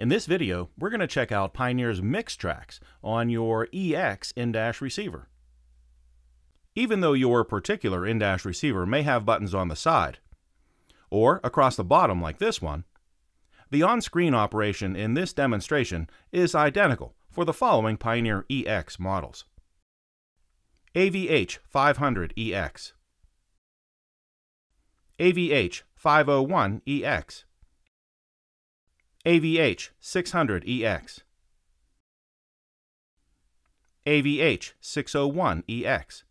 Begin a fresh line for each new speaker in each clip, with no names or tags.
In this video, we're going to check out Pioneer's MIXTRAX on your EX in-dash receiver. Even though your particular in-dash receiver may have buttons on the side, or across the bottom like this one, the on-screen operation in this demonstration is identical for the following Pioneer EX models: AVH-500EX, AVH-501EX, AVH-600EX, AVH-601EX.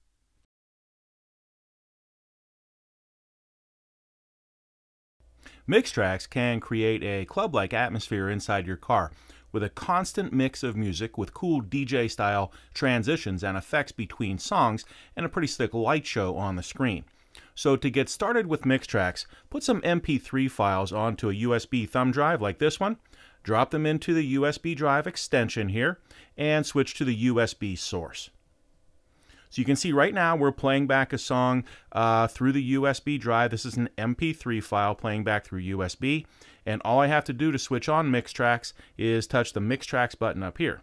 MIXTRAX can create a club-like atmosphere inside your car with a constant mix of music with cool DJ-style transitions and effects between songs and a pretty slick light show on the screen. So to get started with MIXTRAX, put some MP3 files onto a USB thumb drive like this one, drop them into the USB drive extension here, and switch to the USB source. So you can see right now we're playing back a song through the USB drive. This is an MP3 file playing back through USB, and all I have to do to switch on MIXTRAX is touch the MIXTRAX button up here.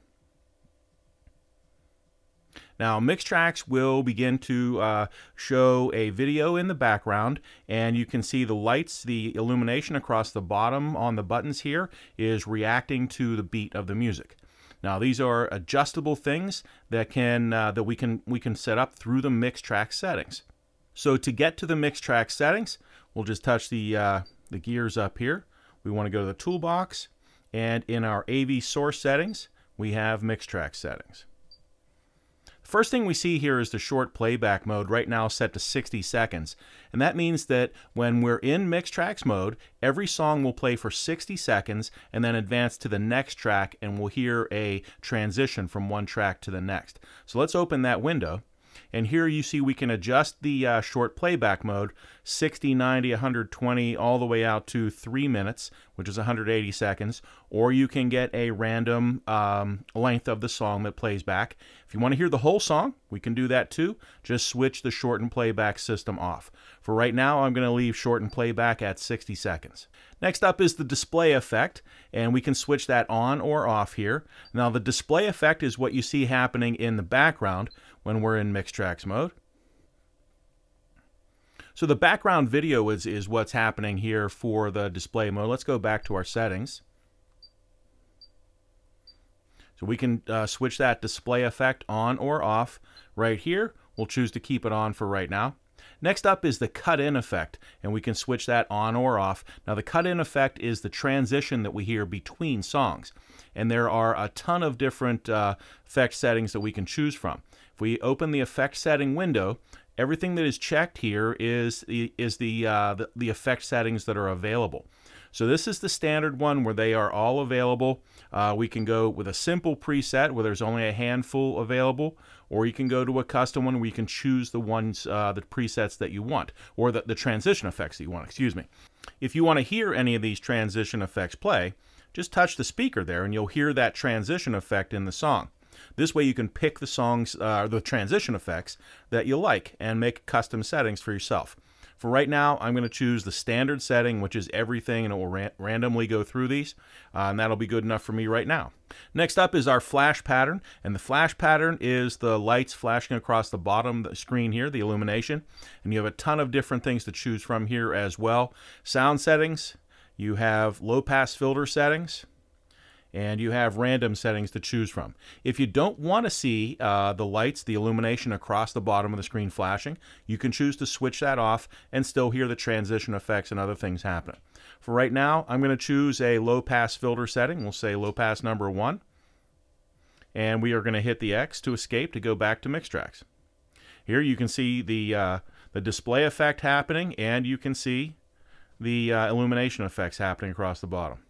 Now MIXTRAX will begin to show a video in the background, and you can see the lights, the illumination across the bottom on the buttons here is reacting to the beat of the music. Now these are adjustable things that we can set up through the MIXTRAX settings. So to get to the MIXTRAX settings, we'll just touch the gears up here. We want to go to the toolbox, and in our AV source settings, we have MIXTRAX settings. First thing we see here is the short playback mode, right now set to 60 seconds. And that means that when we're in MIXTRAX mode, every song will play for 60 seconds and then advance to the next track, and we'll hear a transition from one track to the next. So let's open that window. And here you see we can adjust the short playback mode, 60, 90, 120, all the way out to 3 minutes, which is 180 seconds, or you can get a random length of the song that plays back. If you want to hear the whole song, we can do that too. Just switch the shorten playback system off. For right now, I'm going to leave shorten playback at 60 seconds. Next up is the display effect, and we can switch that on or off here. Now the display effect is what you see happening in the background when we're in MIXTRAX mode. So the background video is what's happening here for the display mode. Let's go back to our settings. So we can switch that display effect on or off right here. We'll choose to keep it on for right now. Next up is the cut-in effect, and we can switch that on or off. Now the cut-in effect is the transition that we hear between songs, and there are a ton of different effect settings that we can choose from. If we open the effect setting window, everything that is checked here is the effect settings that are available. So this is the standard one where they are all available. We can go with a simple preset where there's only a handful available, or you can go to a custom one where you can choose the ones, the presets that you want, or the transition effects that you want, excuse me. If you want to hear any of these transition effects play, just touch the speaker there and you'll hear that transition effect in the song. This way you can pick the songs, the transition effects that you like and make custom settings for yourself. For right now, I'm going to choose the standard setting, which is everything, and it will randomly go through these, and that'll be good enough for me right now. Next up is our flash pattern, and the flash pattern is the lights flashing across the bottom of the screen here, the illumination, and you have a ton of different things to choose from here as well. Sound settings, you have low-pass filter settings, and you have random settings to choose from. If you don't want to see the lights, the illumination across the bottom of the screen flashing, you can choose to switch that off and still hear the transition effects and other things happening. For right now, I'm going to choose a low pass filter setting. We'll say low pass number 1. And we are going to hit the X to escape to go back to MIXTRAX. Here you can see the display effect happening, and you can see the illumination effects happening across the bottom.